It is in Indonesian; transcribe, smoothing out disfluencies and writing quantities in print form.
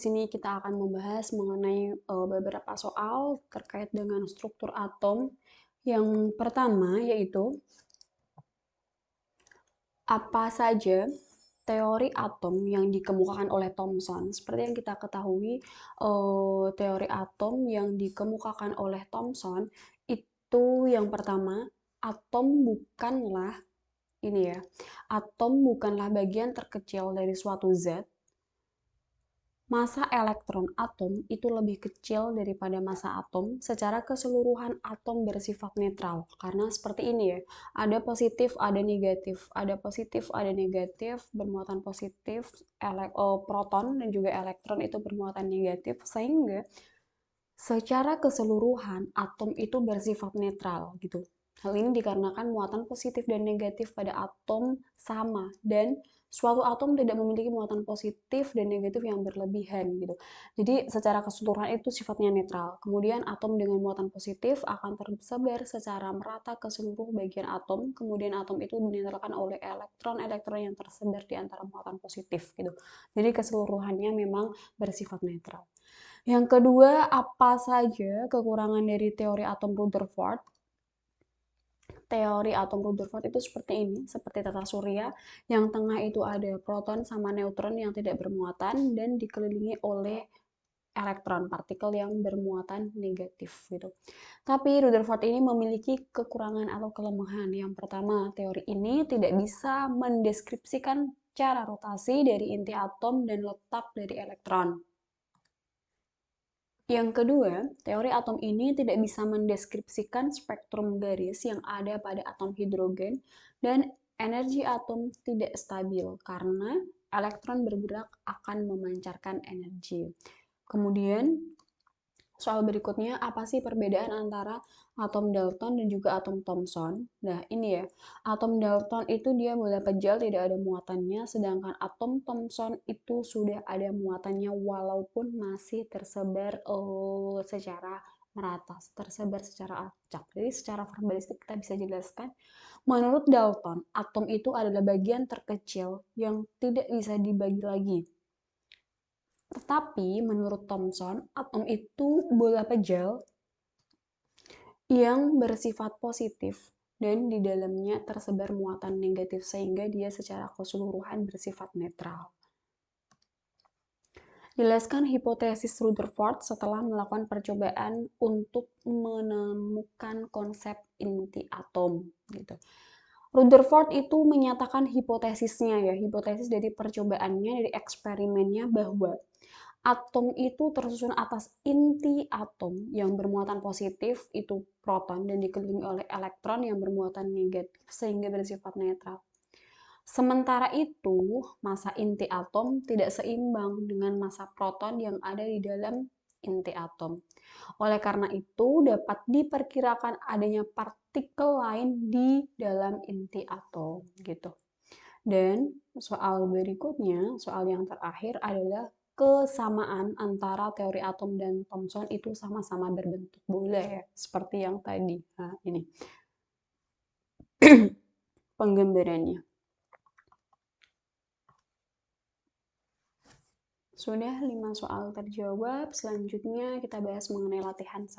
sini kita akan membahas mengenai beberapa soal terkait dengan struktur atom. Yang pertama yaitu apa saja teori atom yang dikemukakan oleh Thomson. Seperti yang kita ketahui, teori atom yang dikemukakan oleh Thomson itu yang pertama, atom bukanlah bagian terkecil dari suatu zat. Massa elektron atom itu lebih kecil daripada massa atom. Secara keseluruhan atom bersifat netral. Karena seperti ini ya, ada positif, ada negatif. Ada positif, ada negatif, bermuatan positif, proton dan juga elektron itu bermuatan negatif. Sehingga secara keseluruhan atom itu bersifat netral gitu. Hal ini dikarenakan muatan positif dan negatif pada atom sama dan suatu atom tidak memiliki muatan positif dan negatif yang berlebihan gitu. Jadi secara keseluruhan itu sifatnya netral. Kemudian atom dengan muatan positif akan tersebar secara merata ke seluruh bagian atom. Kemudian atom itu dinetralkan oleh elektron-elektron yang tersebar di antara muatan positif gitu. Jadi keseluruhannya memang bersifat netral. Yang kedua, apa saja kekurangan dari teori atom Rutherford? Teori atom Rutherford itu seperti ini, seperti tata surya, yang tengah itu ada proton sama neutron yang tidak bermuatan dan dikelilingi oleh elektron, partikel yang bermuatan negatif gitu. Tapi Rutherford ini memiliki kekurangan atau kelemahan. Yang pertama, teori ini tidak bisa mendeskripsikan cara rotasi dari inti atom dan letak dari elektron. Yang kedua, teori atom ini tidak bisa mendeskripsikan spektrum garis yang ada pada atom hidrogen dan energi atom tidak stabil karena elektron bergerak akan memancarkan energi. Kemudian, soal berikutnya, apa sih perbedaan antara atom Dalton dan juga atom Thomson? Nah, ini ya. Atom Dalton itu dia bola pejal, tidak ada muatannya, sedangkan atom Thomson itu sudah ada muatannya walaupun masih tersebar secara merata, tersebar secara acak. Jadi secara verbalistik kita bisa jelaskan, menurut Dalton, atom itu adalah bagian terkecil yang tidak bisa dibagi lagi. Tetapi menurut Thomson, atom itu bola pejal yang bersifat positif dan di dalamnya tersebar muatan negatif sehingga dia secara keseluruhan bersifat netral. Jelaskan hipotesis Rutherford setelah melakukan percobaan untuk menemukan konsep inti atom gitu. Rutherford itu menyatakan hipotesisnya ya, hipotesis dari percobaannya, dari eksperimennya bahwa atom itu tersusun atas inti atom yang bermuatan positif, itu proton, dan dikelilingi oleh elektron yang bermuatan negatif, sehingga bersifat netral. Sementara itu, massa inti atom tidak seimbang dengan massa proton yang ada di dalam inti atom. Oleh karena itu, dapat diperkirakan adanya partikel lain di dalam inti atom, gitu. Dan soal berikutnya, soal yang terakhir adalah kesamaan antara teori atom dan Thomson itu sama-sama berbentuk bola ya, seperti yang tadi. Nah, ini penggambarannya. Sudah 5 soal terjawab, selanjutnya kita bahas mengenai latihan 1.